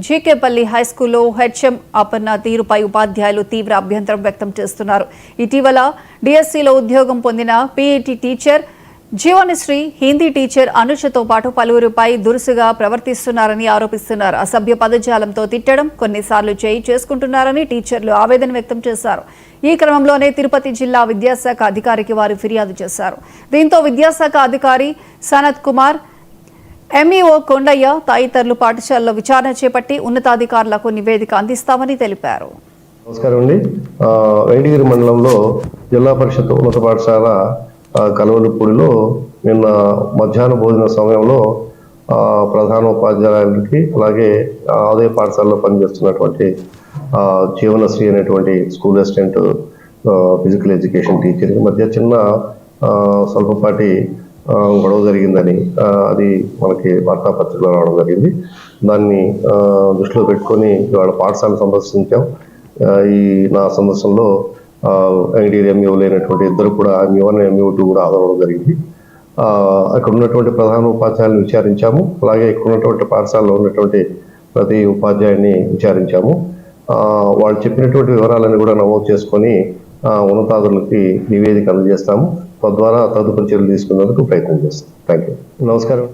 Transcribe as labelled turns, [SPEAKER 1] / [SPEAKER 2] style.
[SPEAKER 1] జీకేపల్లి హైస్కూల్లో HM Aparna తీరుపై ఉపాధ్యాయులు తీవ్ర అభ్యంతరం వ్యక్తం చేస్తున్నారు. ఇటీవల డిఎస్సిలో ఉద్యోగం పొందిన PET teacher Jeevanasri, Hindi teacher అనుషతో పాటు పలువురిపై దురుసుగా ప్రవర్తిస్తున్నారని ఆరోపిస్తున్నారు. అసభ్య పదజాలంతో తిట్టడం, కొన్నిసార్లు చేయి చేసుకుంటున్నారని టీచర్లు ఆవేదన వ్యక్తం చేశారు. ఈ క్రమంలోనే తిరుపతి జిల్లా విద్యాశాఖ అధికారికి వారు ఫిర్యాదు చేశారు. దీంతో విద్యాశాఖ అధికారి సనత్ కుమార్, ఎంఈఓ కొండయ్య తదితరులు పాఠశాలలో విచారణ చేపట్టి ఉన్నతాధికారులకు నివేదిక అందిస్తామని తెలిపారు.
[SPEAKER 2] నమస్కారం అండి. వెంకటగిరి మండలంలో జిల్లా పరిషత్ ఉన్నత పాఠశాల కలవలపూడిలో నిన్న మధ్యాహ్న భోజన సమయంలో ప్రధాన ఉపాధ్యాయులకి అలాగే అదే పాఠశాలలో పనిచేస్తున్నటువంటి జీవనశ్రీ అనేటువంటి school assistant physical education teacher మధ్య చిన్న స్వల్పపాటి గొడవ జరిగిందని అది మనకి వార్తాపత్రికలో రావడం జరిగింది. దాన్ని దృష్టిలో పెట్టుకొని ఇవాళ పాఠశాలను సందర్శించాం. నా సందర్శనలో ఐడియల్ ఎంఈఓ లేనటువంటి ఇద్దరు కూడా ఎంఈ1 ఎంఈ2 కూడా హాజరవడం జరిగింది. అక్కడ ఉన్నటువంటి ప్రధాన ఉపాధ్యాయులను విచారించాము. అలాగే ఇక్కడ ఉన్నటువంటి పాఠశాలలో ఉన్నటువంటి ప్రతి ఉపాధ్యాయుని విచారించాము. వాళ్ళు చెప్పినటువంటి వివరాలన్నీ కూడా నమోదు చేసుకొని ఉన్నతాధికారులకి నివేదిక అందజేస్తాము. తద్వారా తదుపరి చర్యలు తీసుకునేందుకు ప్రయత్నం చేస్తాం. Thank you. నమస్కారం.